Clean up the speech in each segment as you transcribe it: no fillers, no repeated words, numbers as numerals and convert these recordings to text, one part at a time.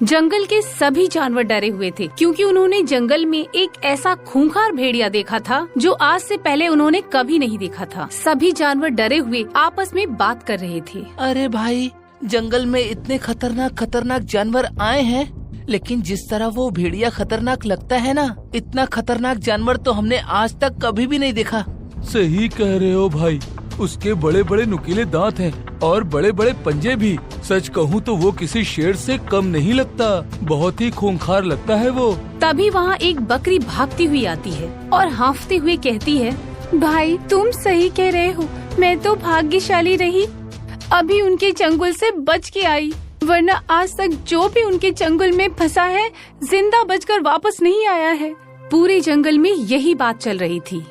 जंगल के सभी जानवर डरे हुए थे क्योंकि उन्होंने जंगल में एक ऐसा खूंखार भेड़िया देखा था जो आज से पहले उन्होंने कभी नहीं देखा था। सभी जानवर डरे हुए आपस में बात कर रहे थे। अरे भाई, जंगल में इतने खतरनाक जानवर आए हैं, लेकिन जिस तरह वो भेड़िया खतरनाक लगता है ना, इतना खतरनाक जानवर तो हमने आज तक कभी भी नहीं देखा। सही कह रहे हो भाई, उसके बड़े बड़े नुकीले दांत हैं और बड़े बड़े पंजे भी। सच कहूँ तो वो किसी शेर से कम नहीं लगता, बहुत ही खूंखार लगता है वो। तभी वहाँ एक बकरी भागती हुई आती है और हाँफते हुए कहती है, भाई तुम सही कह रहे हो, मैं तो भाग्यशाली रही, अभी उनके चंगुल से बच के आई, वरना आज तक जो भी उनके चंगुल में फंसा है जिंदा बचकर वापस नहीं आया है। पूरे जंगल में यही बात चल रही थी।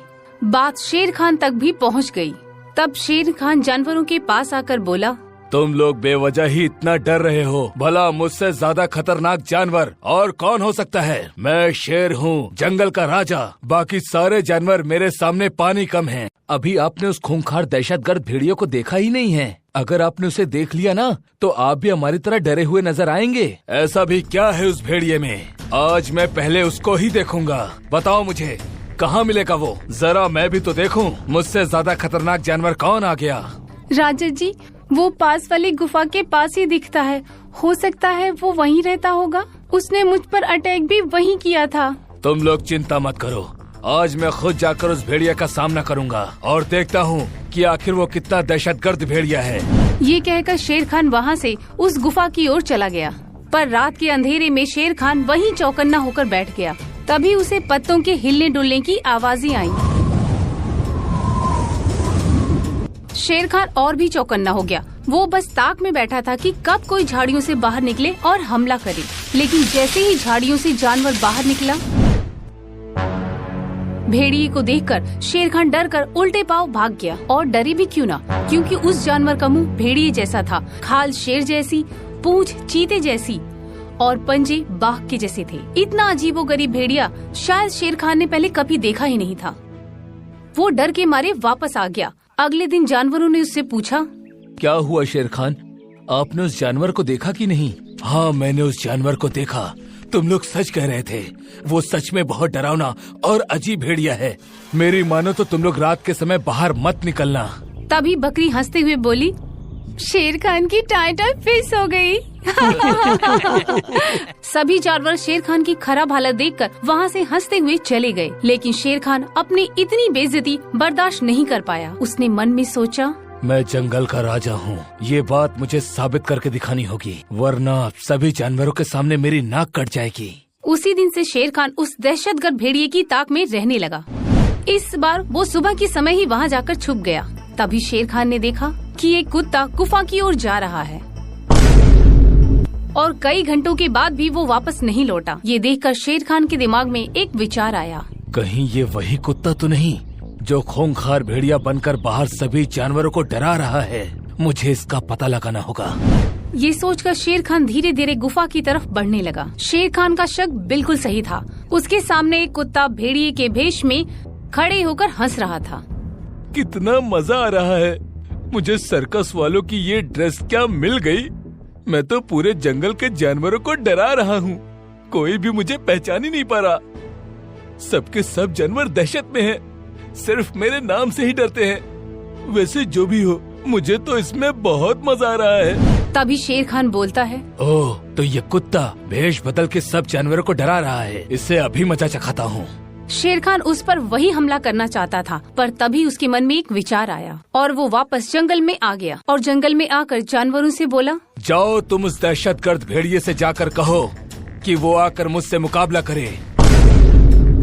बात शेर खान तक भी पहुँच गयी। तब शेर खान जानवरों के पास आकर बोला, तुम लोग बेवजह ही इतना डर रहे हो, भला मुझसे ज्यादा खतरनाक जानवर और कौन हो सकता है? मैं शेर हूँ, जंगल का राजा, बाकी सारे जानवर मेरे सामने पानी कम हैं। अभी आपने उस खूंखार दहशतगर्द भेड़ियों को देखा ही नहीं है। अगर आपने उसे देख लिया ना तो आप भी हमारी तरह डरे हुए नजर आएंगे। ऐसा भी क्या है उस भेड़िए में? आज मैं पहले उसको ही देखूंगा। बताओ मुझे, कहाँ मिलेगा वो? जरा मैं भी तो देखूं, मुझसे ज्यादा खतरनाक जानवर कौन आ गया? राजा जी, वो पास वाली गुफा के पास ही दिखता है, हो सकता है वो वहीं रहता होगा, उसने मुझ पर अटैक भी वहीं किया था। तुम लोग चिंता मत करो, आज मैं खुद जाकर उस भेड़िया का सामना करूंगा और देखता हूँ कि आखिर वो कितना दहशतगर्द भेड़िया है। ये कहकर शेर खान वहाँ से उस गुफा की ओर चला गया, पर रात के अंधेरे में शेर खान वहीं चौकन्ना होकर बैठ गया। तभी उसे पत्तों के हिलने डुलने की आवाजें आई। शेर खान और भी चौकन्ना हो गया। वो बस ताक में बैठा था कि कब कोई झाड़ियों से बाहर निकले और हमला करे, लेकिन जैसे ही झाड़ियों से जानवर बाहर निकला, भेड़िए को देखकर शेर खान डर कर उल्टे पांव भाग गया। और डरे भी क्यों ना, क्योंकि उस जानवर का मुंह भेड़िए जैसा था, खाल शेर जैसी, पूंछ चीते जैसी और पंजे बाघ के जैसे थे। इतना अजीबोगरीब भेड़िया शायद शेर खान ने पहले कभी देखा ही नहीं था। वो डर के मारे वापस आ गया। अगले दिन जानवरों ने उससे पूछा, क्या हुआ शेर खान, आपने उस जानवर को देखा कि नहीं? हाँ, मैंने उस जानवर को देखा। तुम लोग सच कह रहे थे, वो सच में बहुत डरावना और अजीब भेड़िया है। मेरी मानो तो तुम लोग रात के समय बाहर मत निकलना। तभी बकरी हंसते हुए बोली, शेर खान की टाई टाई फिस हो गई। सभी जानवर शेर खान की खराब हालत देखकर वहाँ से हंसते हुए चले गए, लेकिन शेर खान अपनी इतनी बेइज्जती बर्दाश्त नहीं कर पाया। उसने मन में सोचा, मैं जंगल का राजा हूँ, ये बात मुझे साबित करके दिखानी होगी, वरना सभी जानवरों के सामने मेरी नाक कट जाएगी। उसी दिन से शेर खान उस दहशतगर्द भेड़िए की ताक में रहने लगा। इस बार वो सुबह के समय ही वहाँ जाकर छुप गया। तभी शेर खान ने देखा कि एक कुत्ता गुफा की ओर जा रहा है और कई घंटों के बाद भी वो वापस नहीं लौटा। ये देखकर शेर खान के दिमाग में एक विचार आया, कहीं ये वही कुत्ता तो नहीं जो खूंखार भेड़िया बनकर बाहर सभी जानवरों को डरा रहा है? मुझे इसका पता लगाना होगा। ये सोचकर शेर खान धीरे धीरे गुफा की तरफ बढ़ने लगा। शेर खान का शक बिल्कुल सही था। उसके सामने एक कुत्ता भेड़िए के भेष में खड़े होकर हंस रहा था। कितना मजा आ रहा है, मुझे सर्कस वालों की ये ड्रेस क्या मिल गई। मैं तो पूरे जंगल के जानवरों को डरा रहा हूँ, कोई भी मुझे पहचान ही नहीं पा रहा। सबके सब जानवर दहशत में हैं, सिर्फ मेरे नाम से ही डरते हैं। वैसे जो भी हो, मुझे तो इसमें बहुत मजा आ रहा है। तभी शेर खान बोलता है, ओह, तो ये कुत्ता भेष बदल के सब जानवरों को डरा रहा है, इससे अभी मजा चखाता हूँ। शेर खान उस पर वही हमला करना चाहता था, पर तभी उसके मन में एक विचार आया और वो वापस जंगल में आ गया और जंगल में आकर जानवरों से बोला, जाओ तुम उस दहशतगर्द भेड़िए से जाकर कहो कि वो आकर मुझसे मुकाबला करे।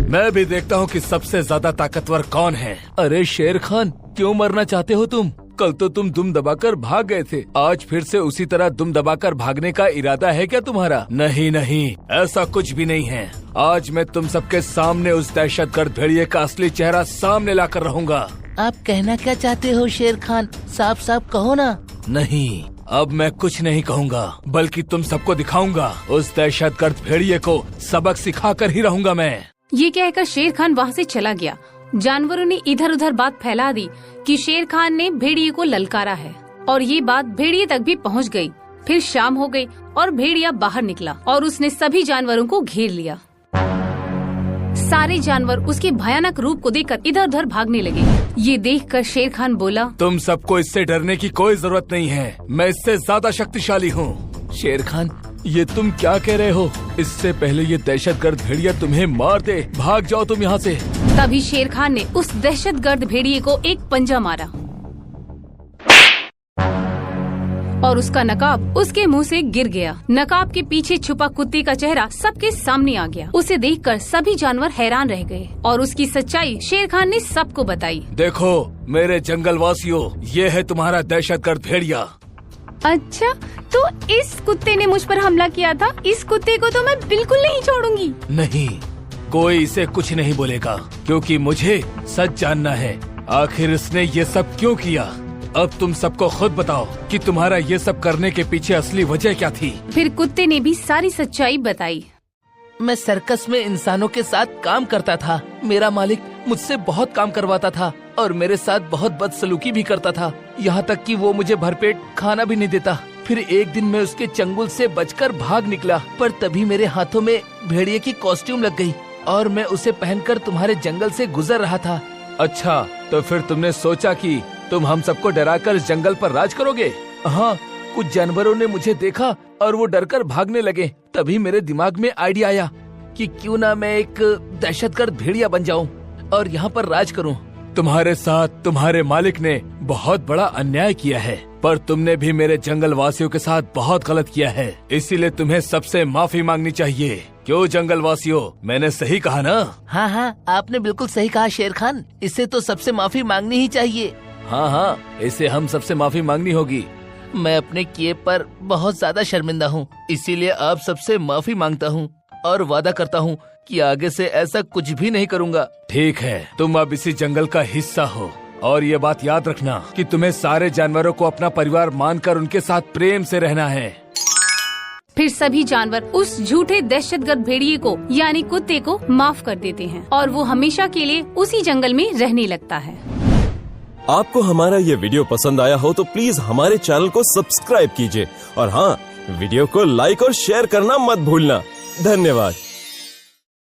मैं भी देखता हूँ कि सबसे ज्यादा ताकतवर कौन है। अरे शेर खान, क्यों मरना चाहते हो तुम? कल तो तुम दुम दबाकर भाग गए थे, आज फिर से उसी तरह दुम दबाकर भागने का इरादा है क्या तुम्हारा? नहीं नहीं, ऐसा कुछ भी नहीं है। आज मैं तुम सबके सामने उस दहशतगर्द भेड़िए का असली चेहरा सामने लाकर रहूंगा। आप कहना क्या चाहते हो शेर खान? साफ साफ कहो ना। नहीं, अब मैं कुछ नहीं कहूँगा, बल्कि तुम सबको दिखाऊंगा। उस दहशतगर्द भेड़िए को सबक सिखा कर ही रहूंगा मैं। ये कहकर शेर खान वहाँ से चला गया। जानवरों ने इधर उधर बात फैला दी कि शेर खान ने भेड़िए को ललकारा है और ये बात भेड़िए तक भी पहुँच गई। फिर शाम हो गई और भेड़िया बाहर निकला और उसने सभी जानवरों को घेर लिया। सारे जानवर उसके भयानक रूप को देखकर इधर उधर भागने लगे। ये देखकर शेर खान बोला, तुम सबको इससे डरने की कोई जरूरत नहीं है, मैं इससे ज्यादा शक्तिशाली हूँ। शेर खान, ये तुम क्या कह रहे हो? इससे पहले ये दहशतगर्द भेड़िया तुम्हें मार दे, भाग जाओ तुम यहाँ से। तभी शेर खान ने उस दहशतगर्द भेड़िए को एक पंजा मारा और उसका नकाब उसके मुंह से गिर गया। नकाब के पीछे छुपा कुत्ते का चेहरा सबके सामने आ गया। उसे देखकर सभी जानवर हैरान रह गए और उसकी सच्चाई शेर खान ने सबको बताई। देखो मेरे जंगल वासियों, ये है तुम्हारा दहशतगर्द भेड़िया। अच्छा, तो इस कुत्ते ने मुझ पर हमला किया था। इस कुत्ते को तो मैं बिल्कुल नहीं छोड़ूंगी। नहीं, कोई इसे कुछ नहीं बोलेगा, क्योंकि मुझे सच जानना है, आखिर इसने ये सब क्यों किया। अब तुम सबको खुद बताओ कि तुम्हारा ये सब करने के पीछे असली वजह क्या थी। फिर कुत्ते ने भी सारी सच्चाई बताई। मैं सर्कस में इंसानों के साथ काम करता था। मेरा मालिक मुझसे बहुत काम करवाता था और मेरे साथ बहुत बदसलूकी भी करता था, यहाँ तक कि वो मुझे भरपेट खाना भी नहीं देता। फिर एक दिन मैं उसके चंगुल से बचकर भाग निकला, पर तभी मेरे हाथों में भेड़िए की कॉस्ट्यूम लग गई और मैं उसे पहनकर तुम्हारे जंगल से गुजर रहा था। अच्छा, तो फिर तुमने सोचा कि तुम हम सबको डराकर इस जंगल पर राज करोगे? हाँ, कुछ जानवरों ने मुझे देखा और वो डरकर भागने लगे। तभी मेरे दिमाग में आइडिया आया कि क्यों ना मैं एक दहशतगर्द भेड़िया बन जाऊं और यहाँ पर राज करूं। तुम्हारे साथ तुम्हारे मालिक ने बहुत बड़ा अन्याय किया है, पर तुमने भी मेरे जंगल वासियों के साथ बहुत गलत किया है, इसीलिए तुम्हें सबसे माफी मांगनी चाहिए। क्यों जंगल वासियों, मैंने सही कहा ना? हाँ हाँ, आपने बिल्कुल सही कहा शेर खान, इससे तो सबसे माफी मांगनी ही चाहिए। हाँ हाँ, इसे हम सबसे माफी मांगनी होगी। मैं अपने किए पर बहुत ज्यादा शर्मिंदा हूँ, इसीलिए आप सबसे माफी मांगता हूँ और वादा करता हूँ कि आगे से ऐसा कुछ भी नहीं करूँगा। ठीक है, तुम अब इसी जंगल का हिस्सा हो और ये बात याद रखना कि तुम्हें सारे जानवरों को अपना परिवार मानकर उनके साथ प्रेम से रहना है। फिर सभी जानवर उस झूठे दहशतगर्द भेड़िए को यानी कुत्ते को माफ कर देते हैं और वो हमेशा के लिए उसी जंगल में रहने लगता है। आपको हमारा ये वीडियो पसंद आया हो तो प्लीज हमारे चैनल को सब्सक्राइब कीजिए और हाँ, वीडियो को लाइक और शेयर करना मत भूलना। धन्यवाद।